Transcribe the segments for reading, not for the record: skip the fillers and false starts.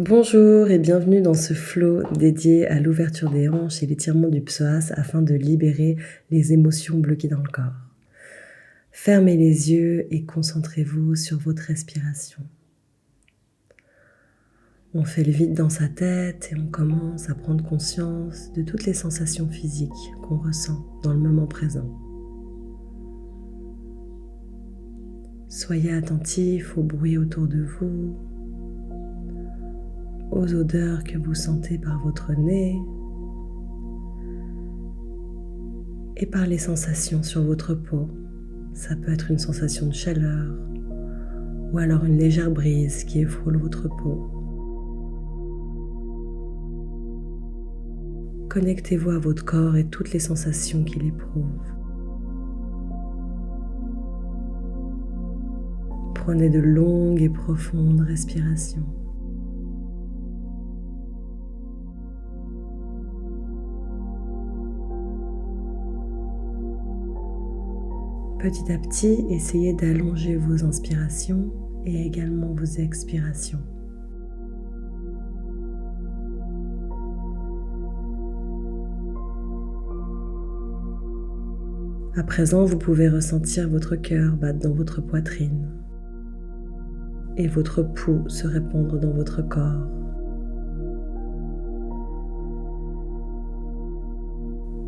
Bonjour et bienvenue dans ce flow dédié à l'ouverture des hanches et l'étirement du psoas afin de libérer les émotions bloquées dans le corps. Fermez les yeux et concentrez-vous sur votre respiration. On fait le vide dans sa tête et on commence à prendre conscience de toutes les sensations physiques qu'on ressent dans le moment présent. Soyez attentif au bruit autour de vous, aux odeurs que vous sentez par votre nez et par les sensations sur votre peau. Ça peut être une sensation de chaleur ou alors une légère brise qui frôle votre peau. Connectez-vous à votre corps et toutes les sensations qu'il éprouve. Prenez de longues et profondes respirations. Petit à petit, essayez d'allonger vos inspirations et également vos expirations. À présent, vous pouvez ressentir votre cœur battre dans votre poitrine et votre pouls se répandre dans votre corps.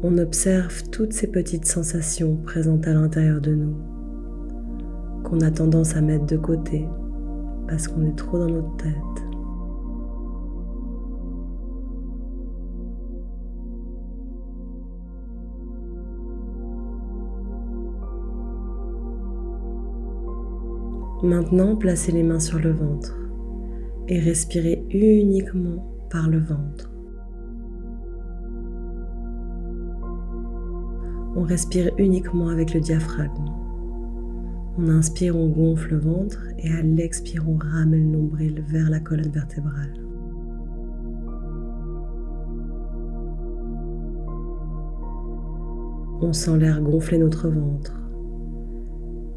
On observe toutes ces petites sensations présentes à l'intérieur de nous, qu'on a tendance à mettre de côté parce qu'on est trop dans notre tête. Maintenant, placez les mains sur le ventre et respirez uniquement par le ventre. On respire uniquement avec le diaphragme. On inspire, on gonfle le ventre et à l'expire, on ramène le nombril vers la colonne vertébrale. On sent l'air gonfler notre ventre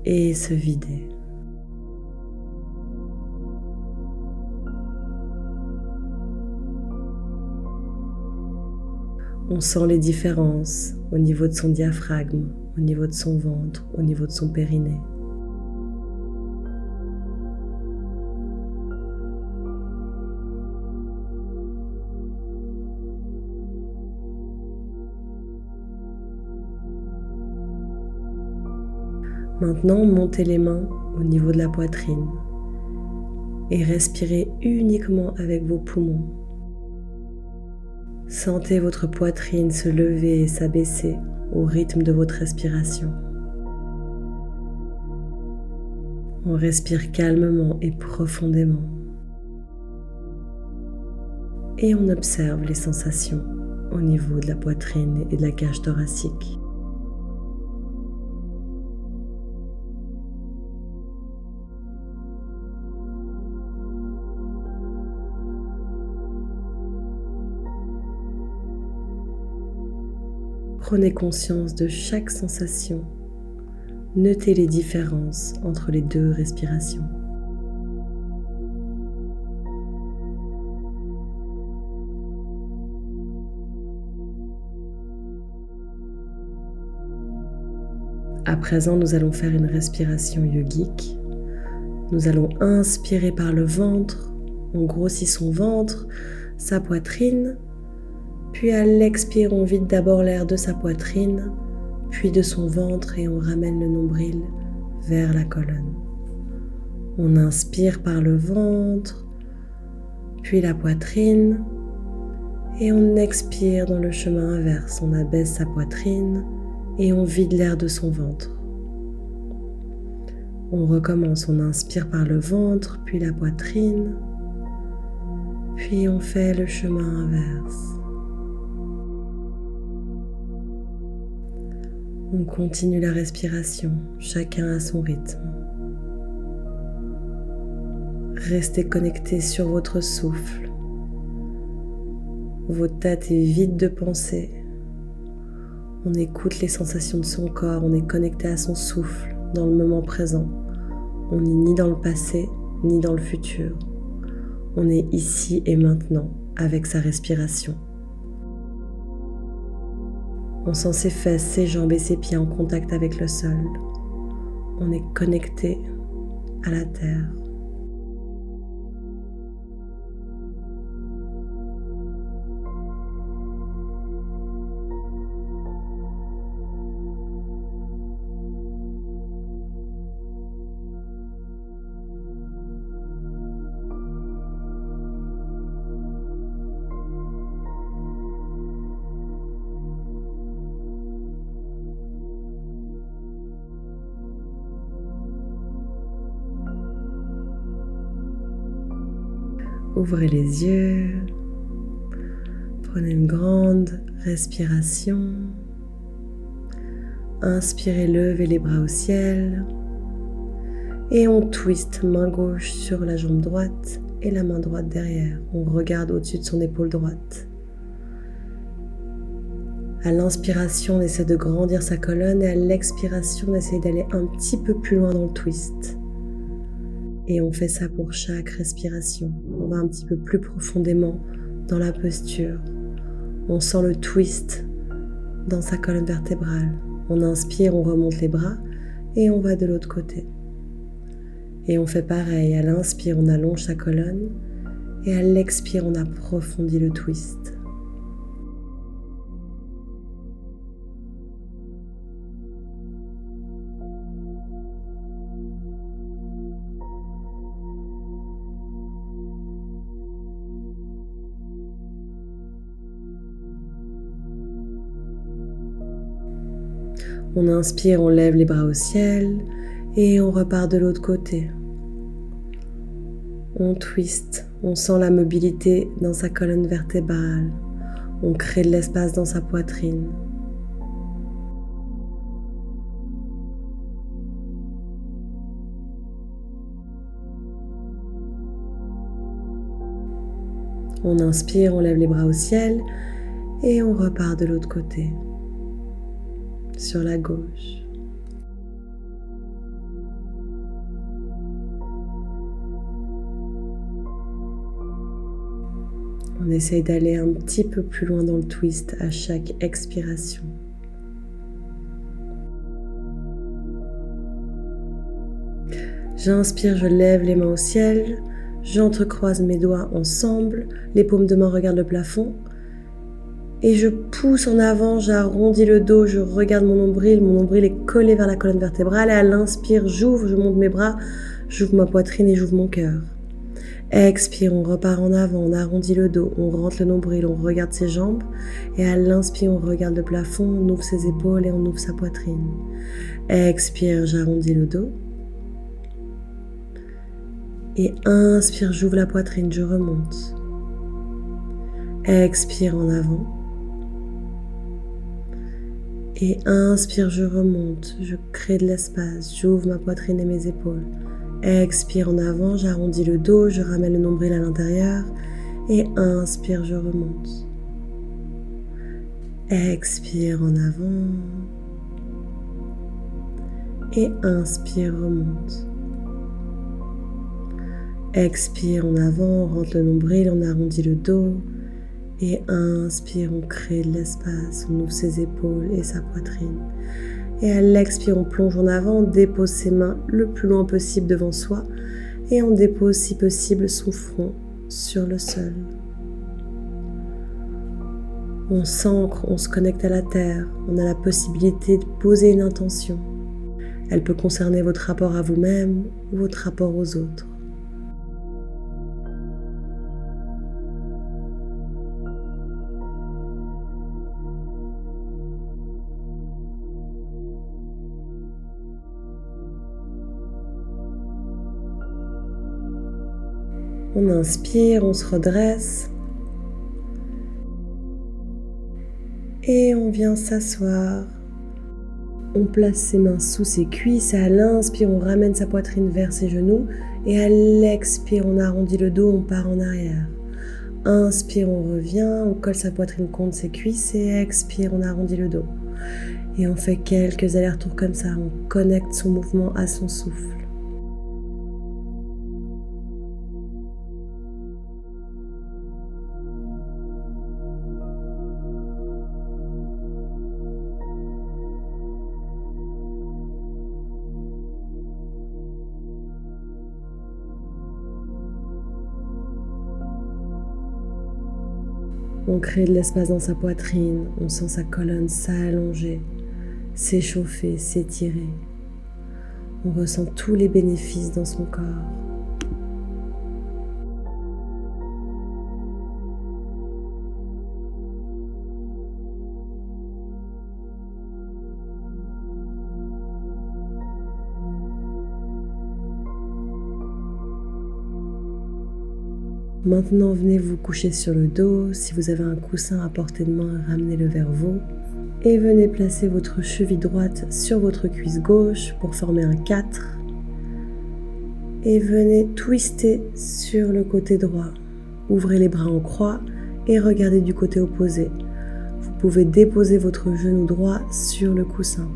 et se vider. On sent les différences au niveau de son diaphragme, au niveau de son ventre, au niveau de son périnée. Maintenant, montez les mains au niveau de la poitrine et respirez uniquement avec vos poumons. Sentez votre poitrine se lever et s'abaisser au rythme de votre respiration. On respire calmement et profondément. Et on observe les sensations au niveau de la poitrine et de la cage thoracique. Prenez conscience de chaque sensation. Notez les différences entre les deux respirations. À présent, nous allons faire une respiration yogique. Nous allons inspirer par le ventre. On grossit son ventre, sa poitrine. Puis à l'expire, on vide d'abord l'air de sa poitrine, puis de son ventre et on ramène le nombril vers la colonne. On inspire par le ventre, puis la poitrine et on expire dans le chemin inverse. On abaisse sa poitrine et on vide l'air de son ventre. On recommence, on inspire par le ventre, puis la poitrine, puis on fait le chemin inverse. On continue la respiration, chacun à son rythme. Restez connecté sur votre souffle. Votre tête est vide de pensée. On écoute les sensations de son corps, on est connecté à son souffle dans le moment présent. On n'est ni dans le passé, ni dans le futur. On est ici et maintenant avec sa respiration. On sent ses fesses, ses jambes et ses pieds en contact avec le sol. On est connecté à la terre. Ouvrez les yeux, prenez une grande respiration, inspirez, levez les bras au ciel et on twist main gauche sur la jambe droite et la main droite derrière. On regarde au-dessus de son épaule droite. À l'inspiration, on essaie de grandir sa colonne et à l'expiration, on essaie d'aller un petit peu plus loin dans le twist. Et on fait ça pour chaque respiration. On va un petit peu plus profondément dans la posture. On sent le twist dans sa colonne vertébrale. On inspire, on remonte les bras et on va de l'autre côté. Et on fait pareil. À l'inspire, on allonge sa colonne et à l'expire, on approfondit le twist. On inspire, on lève les bras au ciel et on repart de l'autre côté. On twist, on sent la mobilité dans sa colonne vertébrale. On crée de l'espace dans sa poitrine. On inspire, on lève les bras au ciel et on repart de l'autre côté. Sur la gauche. On essaye d'aller un petit peu plus loin dans le twist à chaque expiration. J'inspire, je lève les mains au ciel, j'entrecroise mes doigts ensemble, les paumes de main regardent le plafond. Et je pousse en avant, j'arrondis le dos, je regarde mon nombril est collé vers la colonne vertébrale. Et à l'inspire, j'ouvre, je monte mes bras, j'ouvre ma poitrine et j'ouvre mon cœur. Expire, on repart en avant, on arrondit le dos, on rentre le nombril, on regarde ses jambes. Et à l'inspire, on regarde le plafond, on ouvre ses épaules et on ouvre sa poitrine. Expire, j'arrondis le dos. Et inspire, j'ouvre la poitrine, je remonte. Expire en avant. Et inspire, je remonte, je crée de l'espace, j'ouvre ma poitrine et mes épaules. Expire en avant, j'arrondis le dos, je ramène le nombril à l'intérieur. Et inspire, je remonte. Expire en avant. Et inspire, remonte. Expire en avant, on rentre le nombril, on arrondit le dos. Et inspire, on crée de l'espace, on ouvre ses épaules et sa poitrine. Et à l'expire, on plonge en avant, on dépose ses mains le plus loin possible devant soi. Et on dépose si possible son front sur le sol. On s'ancre, on se connecte à la terre. On a la possibilité de poser une intention. Elle peut concerner votre rapport à vous-même ou votre rapport aux autres. On inspire, on se redresse et on vient s'asseoir. On place ses mains sous ses cuisses et à l'inspire, on ramène sa poitrine vers ses genoux et à l'expire, on arrondit le dos, on part en arrière. Inspire, on revient, on colle sa poitrine contre ses cuisses et expire, on arrondit le dos. Et on fait quelques allers-retours comme ça, on connecte son mouvement à son souffle. On crée de l'espace dans sa poitrine, on sent sa colonne s'allonger, s'échauffer, s'étirer. On ressent tous les bénéfices dans son corps. Maintenant, venez vous coucher sur le dos. Si vous avez un coussin à portée de main, ramenez-le vers vous. Et venez placer votre cheville droite sur votre cuisse gauche pour former un 4. Et venez twister sur le côté droit. Ouvrez les bras en croix et regardez du côté opposé. Vous pouvez déposer votre genou droit sur le coussin.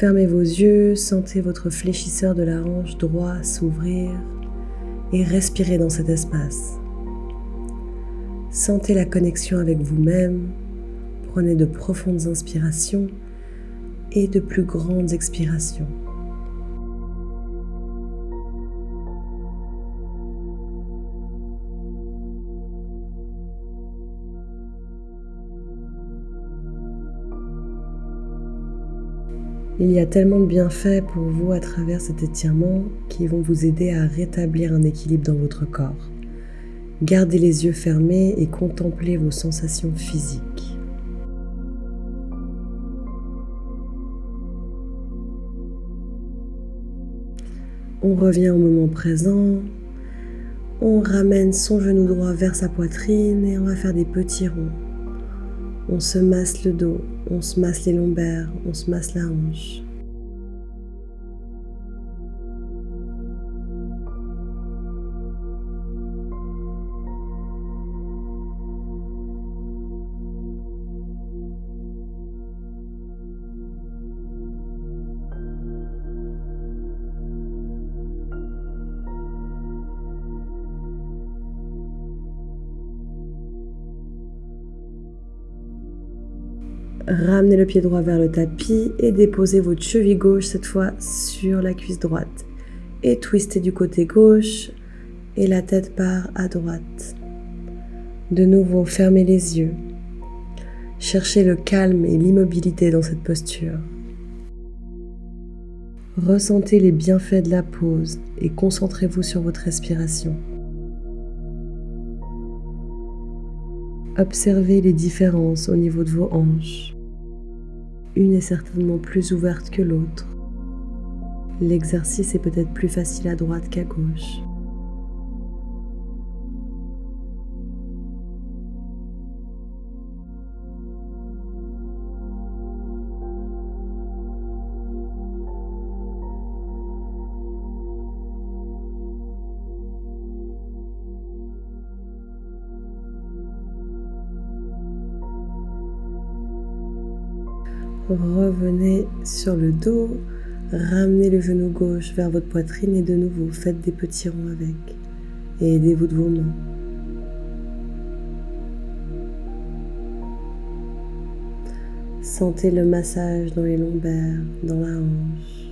Fermez vos yeux, sentez votre fléchisseur de la hanche droit s'ouvrir et respirez dans cet espace. Sentez la connexion avec vous-même, prenez de profondes inspirations et de plus grandes expirations. Il y a tellement de bienfaits pour vous à travers cet étirement qui vont vous aider à rétablir un équilibre dans votre corps. Gardez les yeux fermés et contemplez vos sensations physiques. On revient au moment présent. On ramène son genou droit vers sa poitrine et on va faire des petits ronds. On se masse le dos, on se masse les lombaires, on se masse la hanche. Ramenez le pied droit vers le tapis et déposez votre cheville gauche cette fois sur la cuisse droite. Et twistez du côté gauche et la tête part à droite. De nouveau, fermez les yeux. Cherchez le calme et l'immobilité dans cette posture. Ressentez les bienfaits de la pause et concentrez-vous sur votre respiration. Observez les différences au niveau de vos hanches. Une est certainement plus ouverte que l'autre. L'exercice est peut-être plus facile à droite qu'à gauche. Revenez sur le dos, ramenez le genou gauche vers votre poitrine et de nouveau faites des petits ronds avec et aidez-vous de vos mains. Sentez le massage dans les lombaires, dans la hanche.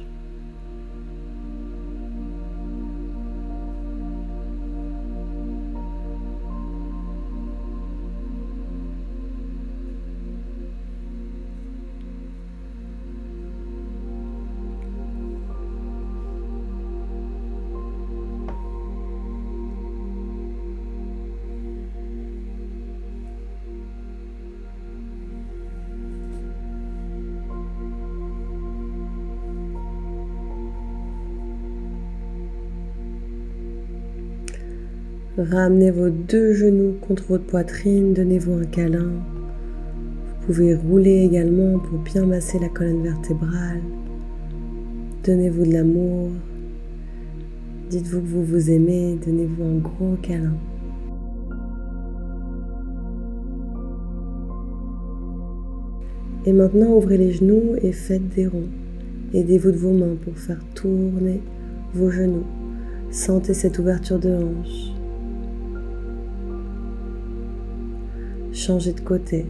Ramenez vos deux genoux contre votre poitrine, donnez-vous un câlin. Vous pouvez rouler également pour bien masser la colonne vertébrale. Donnez-vous de l'amour. Dites-vous que vous vous aimez, donnez-vous un gros câlin. Et maintenant, ouvrez les genoux et faites des ronds. Aidez-vous de vos mains pour faire tourner vos genoux. Sentez cette ouverture de hanche. Changez de côté.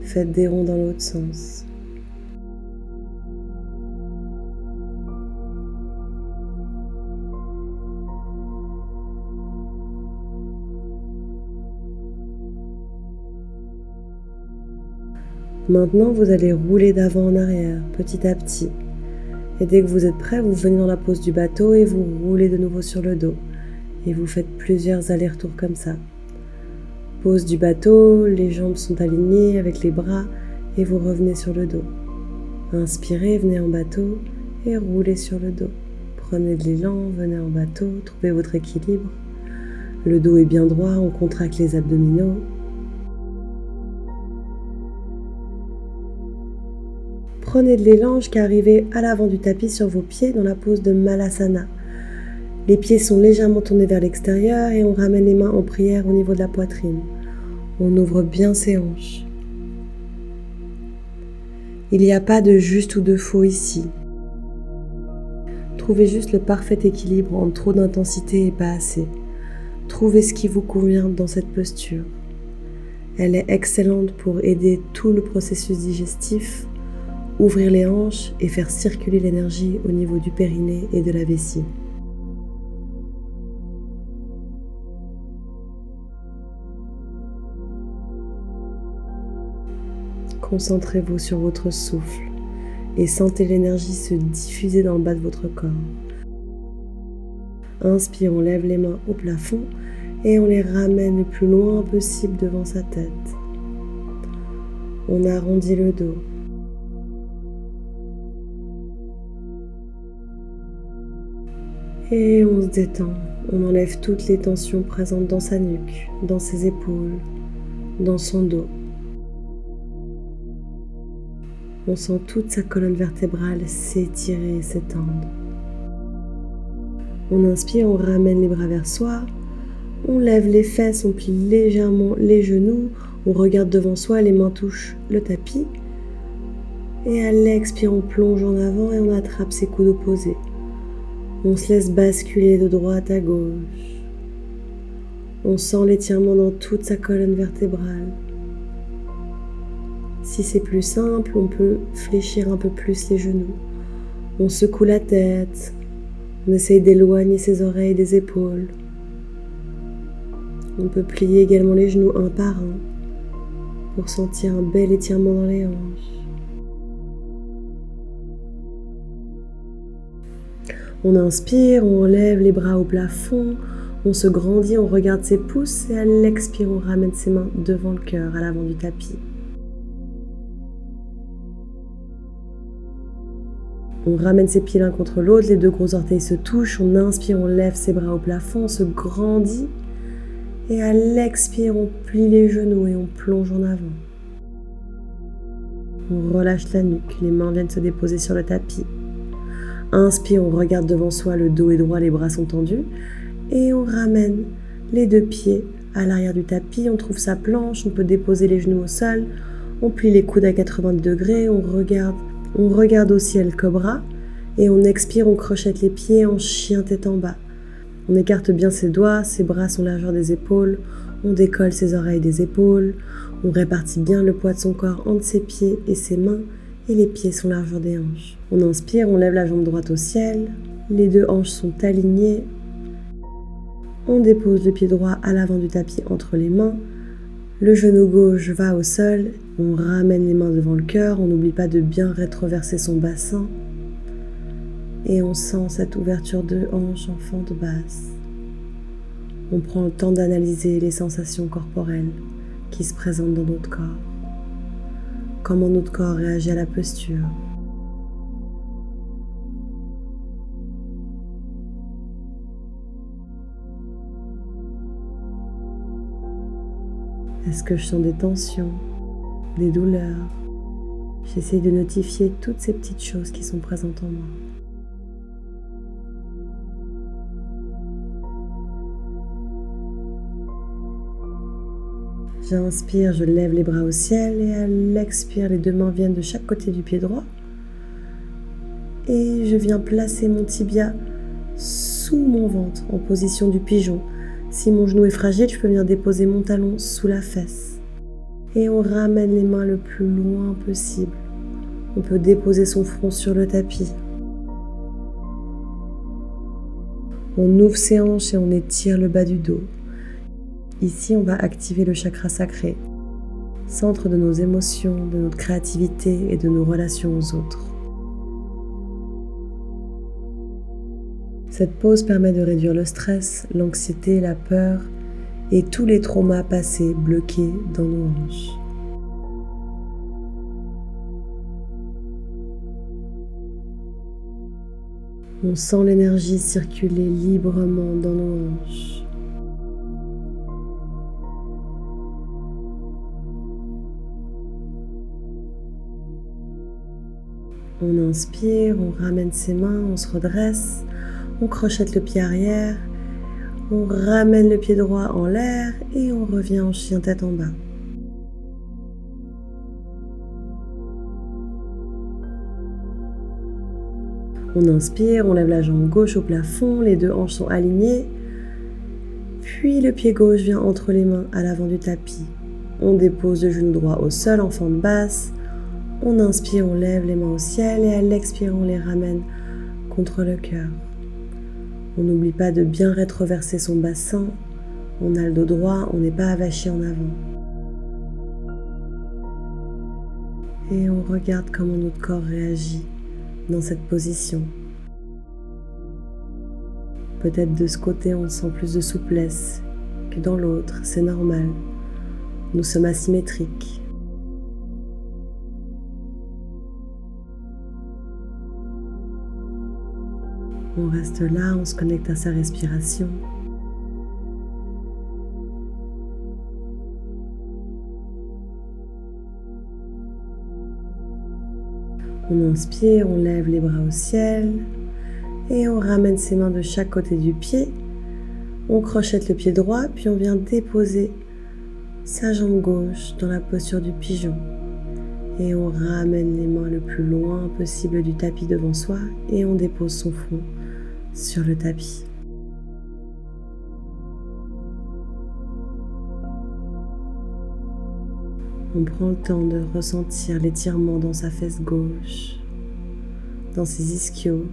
Faites des ronds dans l'autre sens. Maintenant, vous allez rouler d'avant en arrière, petit à petit. Et dès que vous êtes prêt, vous venez dans la pose du bateau et vous roulez de nouveau sur le dos. Et vous faites plusieurs allers-retours comme ça. Pose du bateau, les jambes sont alignées avec les bras et vous revenez sur le dos. Inspirez, venez en bateau et roulez sur le dos. Prenez de l'élan, venez en bateau, trouvez votre équilibre. Le dos est bien droit, on contracte les abdominaux. Prenez de l'élan jusqu'à arriver à l'avant du tapis sur vos pieds dans la pose de Malasana. Les pieds sont légèrement tournés vers l'extérieur et on ramène les mains en prière au niveau de la poitrine. On ouvre bien ses hanches. Il n'y a pas de juste ou de faux ici. Trouvez juste le parfait équilibre entre trop d'intensité et pas assez. Trouvez ce qui vous convient dans cette posture. Elle est excellente pour aider tout le processus digestif, ouvrir les hanches et faire circuler l'énergie au niveau du périnée et de la vessie. Concentrez-vous sur votre souffle et sentez l'énergie se diffuser dans le bas de votre corps. Inspire, on lève les mains au plafond et on les ramène le plus loin possible devant sa tête. On arrondit le dos. Et on se détend. On enlève toutes les tensions présentes dans sa nuque, dans ses épaules, dans son dos. On sent toute sa colonne vertébrale s'étirer et s'étendre. On inspire, on ramène les bras vers soi, on lève les fesses, on plie légèrement les genoux, on regarde devant soi, les mains touchent le tapis. Et à l'expire, on plonge en avant et on attrape ses coudes opposés. On se laisse basculer de droite à gauche. On sent l'étirement dans toute sa colonne vertébrale. Si c'est plus simple, on peut fléchir un peu plus les genoux. On secoue la tête. On essaye d'éloigner ses oreilles des épaules. On peut plier également les genoux un par un pour sentir un bel étirement dans les hanches. On inspire, on lève les bras au plafond, on se grandit, on regarde ses pouces et à l'expire, on ramène ses mains devant le cœur, à l'avant du tapis. On ramène ses pieds l'un contre l'autre, les deux gros orteils se touchent, on inspire, on lève ses bras au plafond, on se grandit et à l'expire, on plie les genoux et on plonge en avant. On relâche la nuque, les mains viennent se déposer sur le tapis. Inspire, on regarde devant soi, le dos est droit, les bras sont tendus et on ramène les deux pieds à l'arrière du tapis, on trouve sa planche, on peut déposer les genoux au sol, on plie les coudes à 90 degrés, on regarde au ciel cobra et on expire, on crochette les pieds en chien tête en bas. On écarte bien ses doigts, ses bras sont largeur des épaules, on décolle ses oreilles des épaules, on répartit bien le poids de son corps entre ses pieds et ses mains et les pieds sont largeur des hanches. On inspire, on lève la jambe droite au ciel, les deux hanches sont alignées, on dépose le pied droit à l'avant du tapis entre les mains, le genou gauche va au sol, on ramène les mains devant le cœur, on n'oublie pas de bien rétroverser son bassin et on sent cette ouverture de hanche en fente basse. On prend le temps d'analyser les sensations corporelles qui se présentent dans notre corps. Comment notre corps réagit à la posture. Est-ce que je sens des tensions, des douleurs? J'essaie de notifier toutes ces petites choses qui sont présentes en moi. J'inspire, je lève les bras au ciel et à l'expire, les deux mains viennent de chaque côté du pied droit. Et je viens placer mon tibia sous mon ventre en position du pigeon. Si mon genou est fragile, je peux venir déposer mon talon sous la fesse. Et on ramène les mains le plus loin possible. On peut déposer son front sur le tapis. On ouvre ses hanches et on étire le bas du dos. Ici, on va activer le chakra sacré. centre de nos émotions, de notre créativité et de nos relations aux autres. Cette pause permet de réduire le stress, l'anxiété, la peur et tous les traumas passés bloqués dans nos hanches. On sent l'énergie circuler librement dans nos hanches. On inspire, on ramène ses mains, on se redresse, on crochette le pied arrière, on ramène le pied droit en l'air et on revient en chien tête en bas. On inspire, on lève la jambe gauche au plafond, les deux hanches sont alignées, puis le pied gauche vient entre les mains à l'avant du tapis. On dépose le genou droit au sol en fente basse, on inspire, on lève les mains au ciel et à l'expire, on les ramène contre le cœur. On n'oublie pas de bien rétroverser son bassin, on a le dos droit, on n'est pas avachi en avant. Et on regarde comment notre corps réagit dans cette position. Peut-être de ce côté on sent plus de souplesse que dans l'autre, c'est normal. Nous sommes asymétriques. On reste là, on se connecte à sa respiration. On inspire, on lève les bras au ciel et on ramène ses mains de chaque côté du pied. On crochette le pied droit, puis on vient déposer sa jambe gauche dans la posture du pigeon. Et on ramène les mains le plus loin possible du tapis devant soi et on dépose son front sur le tapis. On prend le temps de ressentir l'étirement dans sa fesse gauche, dans ses ischios.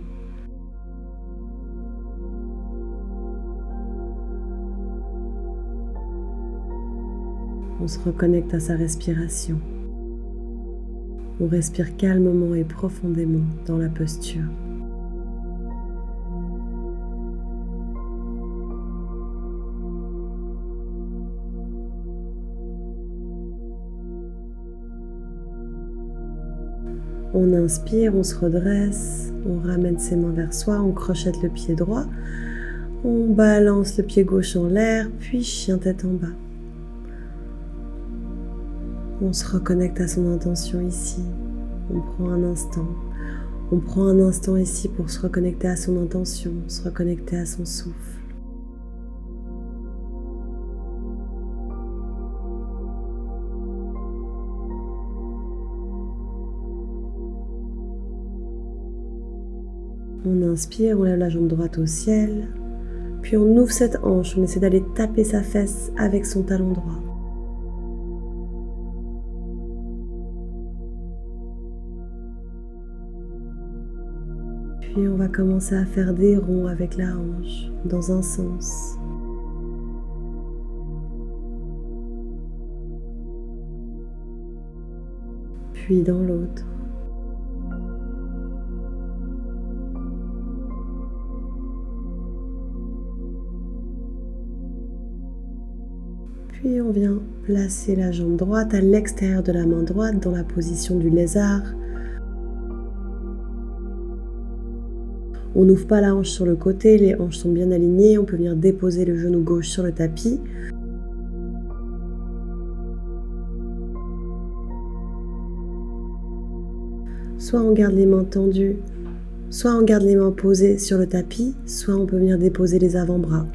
On se reconnecte à sa respiration. On respire calmement et profondément dans la posture. On inspire, on se redresse, on ramène ses mains vers soi, on crochette le pied droit, on balance le pied gauche en l'air, puis chien tête en bas. On se reconnecte à son intention ici. On prend un instant. On prend un instant ici pour se reconnecter à son intention, se reconnecter à son souffle. On inspire, on lève la jambe droite au ciel, puis on ouvre cette hanche, on essaie d'aller taper sa fesse avec son talon droit. Puis on va commencer à faire des ronds avec la hanche dans un sens. Puis dans l'autre. Puis on vient placer la jambe droite à l'extérieur de la main droite dans la position du lézard. On n'ouvre pas la hanche sur le côté, les hanches sont bien alignées. On peut venir déposer le genou gauche sur le tapis. Soit on garde les mains tendues, soit on garde les mains posées sur le tapis, soit on peut venir déposer les avant-bras.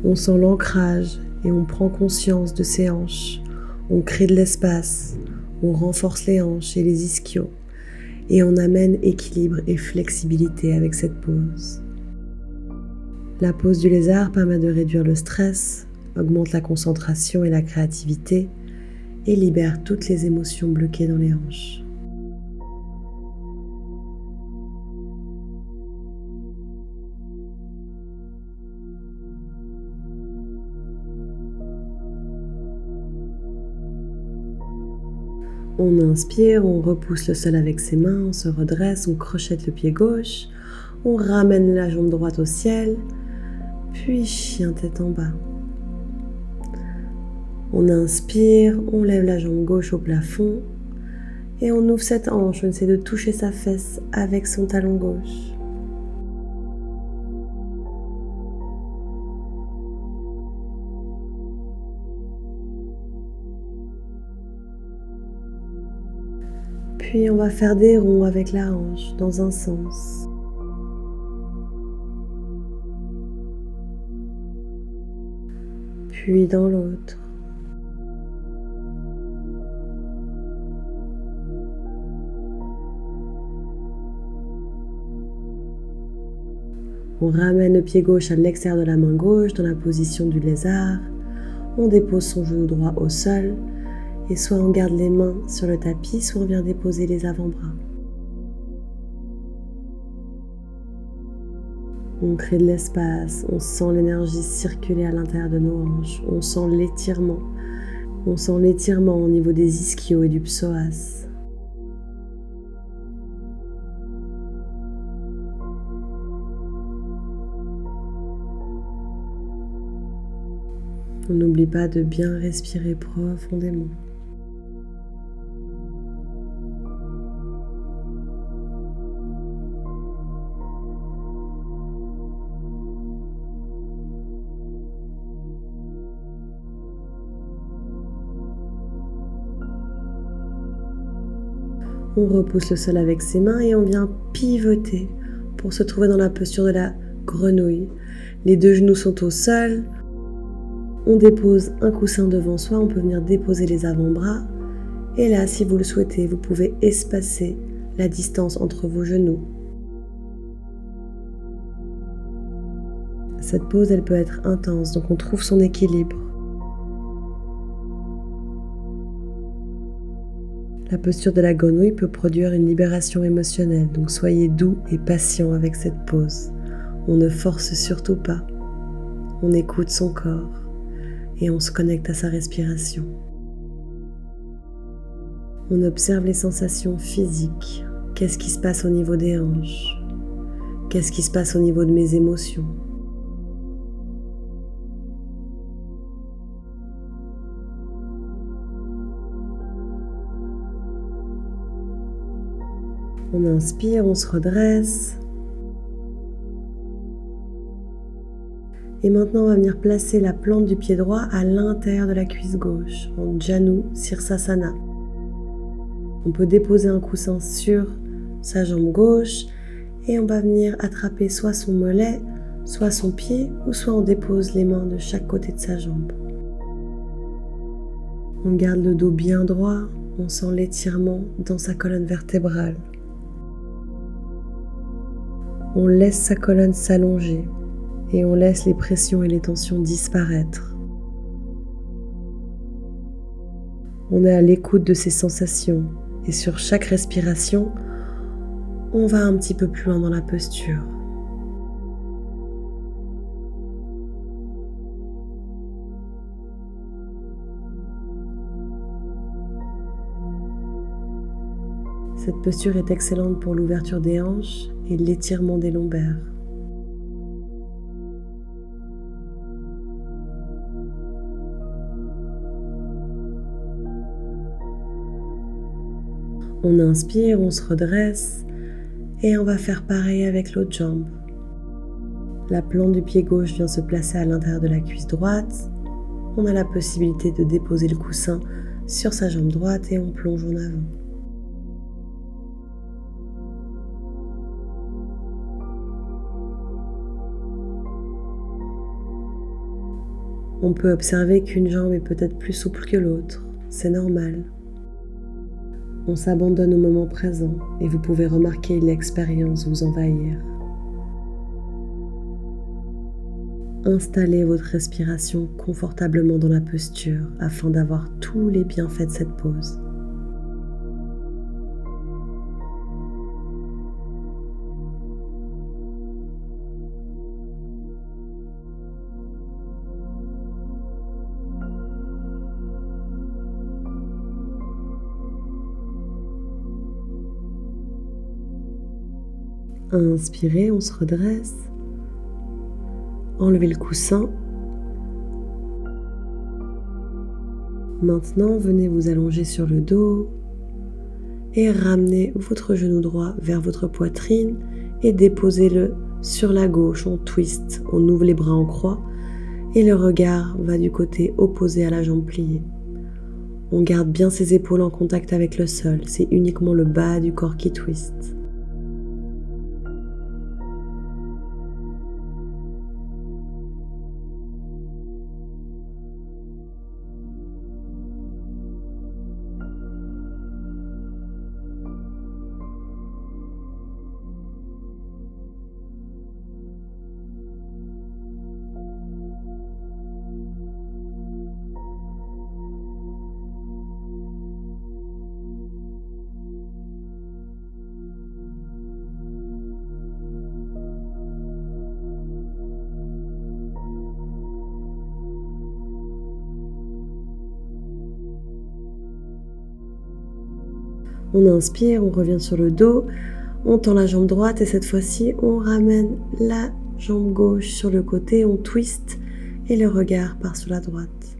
On sent l'ancrage et on prend conscience de ses hanches. On crée de l'espace, on renforce les hanches et les ischios et on amène équilibre et flexibilité avec cette pose. La pose du lézard permet de réduire le stress, augmente la concentration et la créativité et libère toutes les émotions bloquées dans les hanches. On inspire, on repousse le sol avec ses mains, on se redresse, on crochette le pied gauche, on ramène la jambe droite au ciel, puis chien tête en bas. On inspire, on lève la jambe gauche au plafond et on ouvre cette hanche, on essaie de toucher sa fesse avec son talon gauche. Puis on va faire des ronds avec la hanche dans un sens. Puis dans l'autre. On ramène le pied gauche à l'extérieur de la main gauche dans la position du lézard. On dépose son genou droit au sol et soit on garde les mains sur le tapis, soit on vient déposer les avant-bras. On crée de l'espace, on sent l'énergie circuler à l'intérieur de nos hanches, on sent l'étirement. On sent l'étirement au niveau des ischios et du psoas. On n'oublie pas de bien respirer profondément. On repousse le sol avec ses mains et on vient pivoter pour se trouver dans la posture de la grenouille. Les deux genoux sont au sol. On dépose un coussin devant soi, on peut venir déposer les avant-bras. Et là, si vous le souhaitez, vous pouvez espacer la distance entre vos genoux. Cette pose, elle peut être intense, donc on trouve son équilibre. La posture de la grenouille peut produire une libération émotionnelle, donc soyez doux et patient avec cette pose. On ne force surtout pas. On écoute son corps et on se connecte à sa respiration. On observe les sensations physiques. Qu'est-ce qui se passe au niveau des hanches? Qu'est-ce qui se passe au niveau de mes émotions? On inspire, on se redresse. Et maintenant, on va venir placer la plante du pied droit à l'intérieur de la cuisse gauche, en Janu Sirsasana. On peut déposer un coussin sur sa jambe gauche et on va venir attraper soit son mollet, soit son pied, ou soit on dépose les mains de chaque côté de sa jambe. On garde le dos bien droit, on sent l'étirement dans sa colonne vertébrale. On laisse sa colonne s'allonger et on laisse les pressions et les tensions disparaître. On est à l'écoute de ces sensations et sur chaque respiration, on va un petit peu plus loin dans la posture. Cette posture est excellente pour l'ouverture des hanches et l'étirement des lombaires. On inspire, on se redresse et on va faire pareil avec l'autre jambe. La plante du pied gauche vient se placer à l'intérieur de la cuisse droite. On a la possibilité de déposer le coussin sur sa jambe droite et on plonge en avant. On peut observer qu'une jambe est peut-être plus souple que l'autre, c'est normal. On s'abandonne au moment présent et vous pouvez remarquer l'expérience vous envahir. Installez votre respiration confortablement dans la posture afin d'avoir tous les bienfaits de cette pose. Inspirez, on se redresse. Enlevez le coussin. Maintenant, venez vous allonger sur le dos et ramenez votre genou droit vers votre poitrine et déposez-le sur la gauche. On twist, on ouvre les bras en croix et le regard va du côté opposé à la jambe pliée. On garde bien ses épaules en contact avec le sol, c'est uniquement le bas du corps qui twist. On inspire, on revient sur le dos, on tend la jambe droite et cette fois-ci, on ramène la jambe gauche sur le côté, on twist et le regard part sur la droite.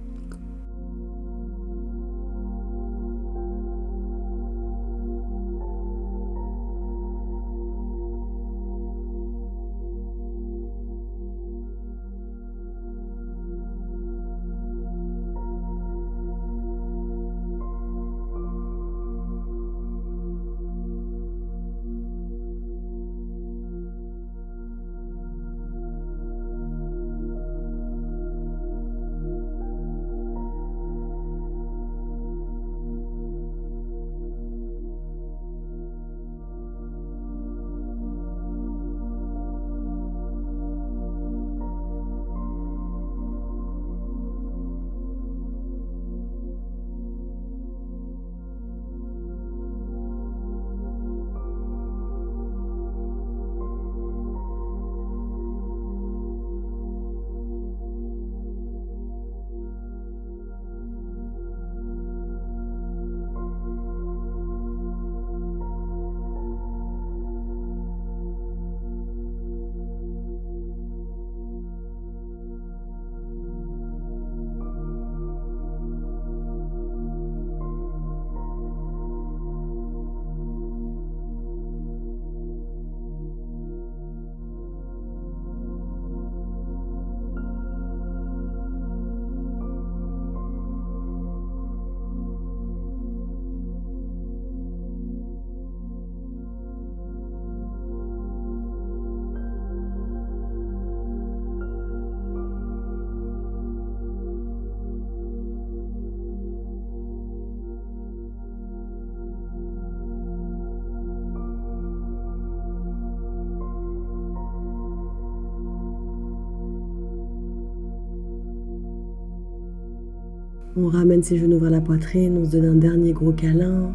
On ramène ses genoux vers la poitrine, on se donne un dernier gros câlin.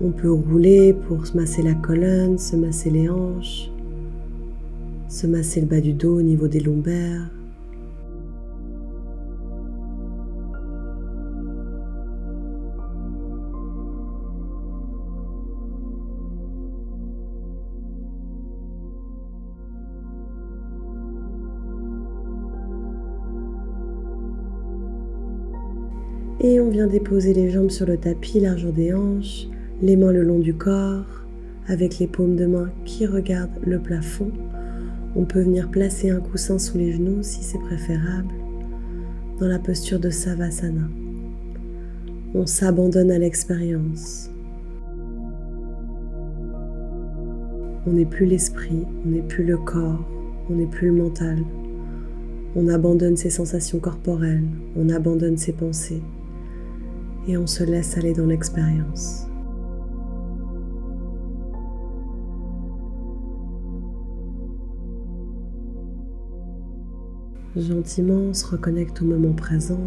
On peut rouler pour se masser la colonne, se masser les hanches, se masser le bas du dos au niveau des lombaires. Et on vient déposer les jambes sur le tapis, largeur des hanches, les mains le long du corps, avec les paumes de main qui regardent le plafond. On peut venir placer un coussin sous les genoux si c'est préférable, dans la posture de Savasana. On s'abandonne à l'expérience. On n'est plus l'esprit, on n'est plus le corps, on n'est plus le mental. On abandonne ses sensations corporelles, on abandonne ses pensées et on se laisse aller dans l'expérience. Gentiment, on se reconnecte au moment présent.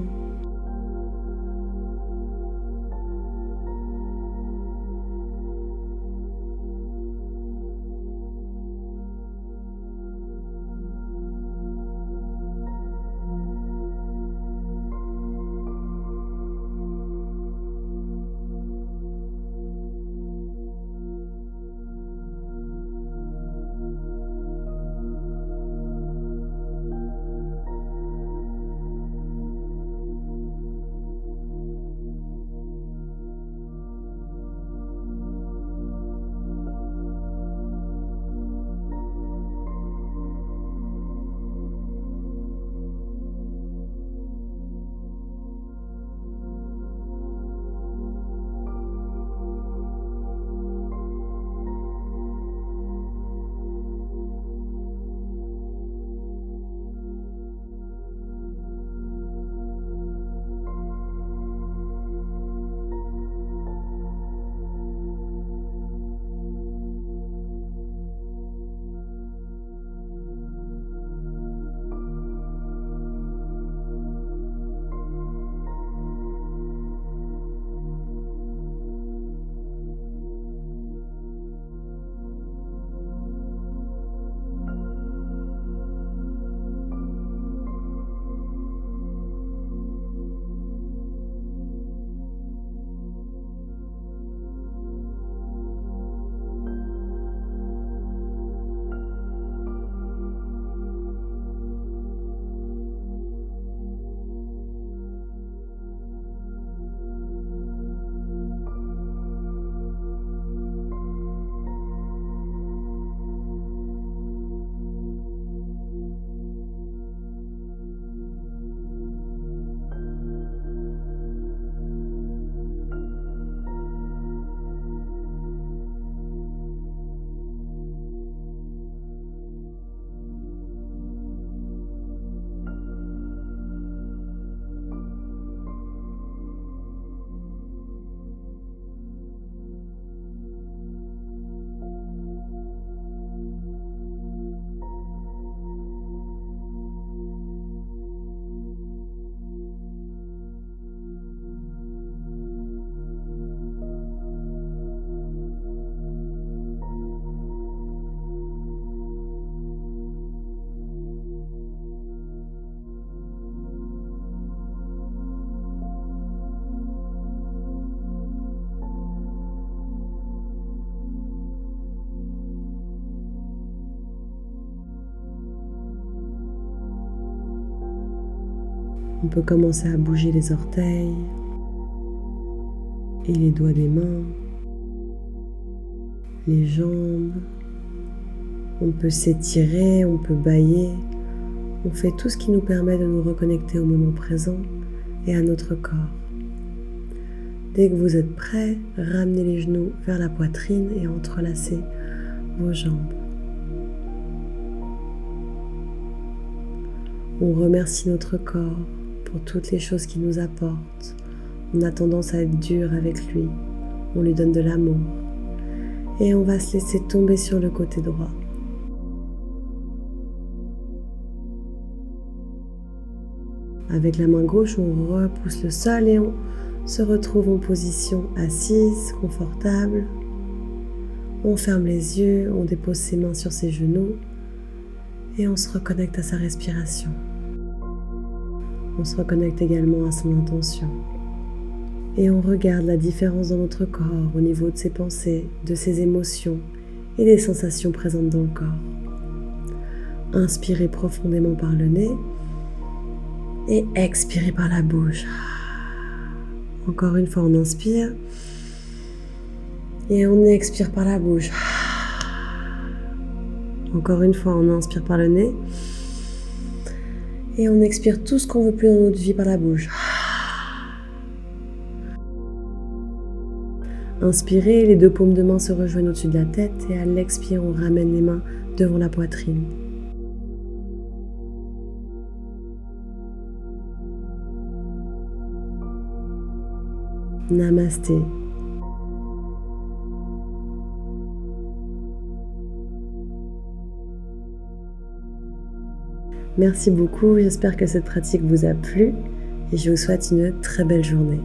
On peut commencer à bouger les orteils et les doigts des mains, les jambes. On peut s'étirer, on peut bâiller. On fait tout ce qui nous permet de nous reconnecter au moment présent et à notre corps. Dès que vous êtes prêt, ramenez les genoux vers la poitrine et entrelacez vos jambes. On remercie notre corps pour toutes les choses qu'il nous apporte. On a tendance à être dur avec lui. On lui donne de l'amour. Et on va se laisser tomber sur le côté droit. Avec la main gauche, on repousse le sol et on se retrouve en position assise, confortable. On ferme les yeux, on dépose ses mains sur ses genoux et on se reconnecte à sa respiration. On se reconnecte également à son intention. Et on regarde la différence dans notre corps au niveau de ses pensées, de ses émotions et des sensations présentes dans le corps. Inspirez profondément par le nez et expirez par la bouche. Encore une fois, on inspire et on expire par la bouche. Encore une fois, on inspire par le nez et on expire tout ce qu'on veut plus dans notre vie par la bouche. Inspirez, les deux paumes de main se rejoignent au-dessus de la tête et à l'expire, on ramène les mains devant la poitrine. Namasté. Merci beaucoup, j'espère que cette pratique vous a plu et je vous souhaite une très belle journée.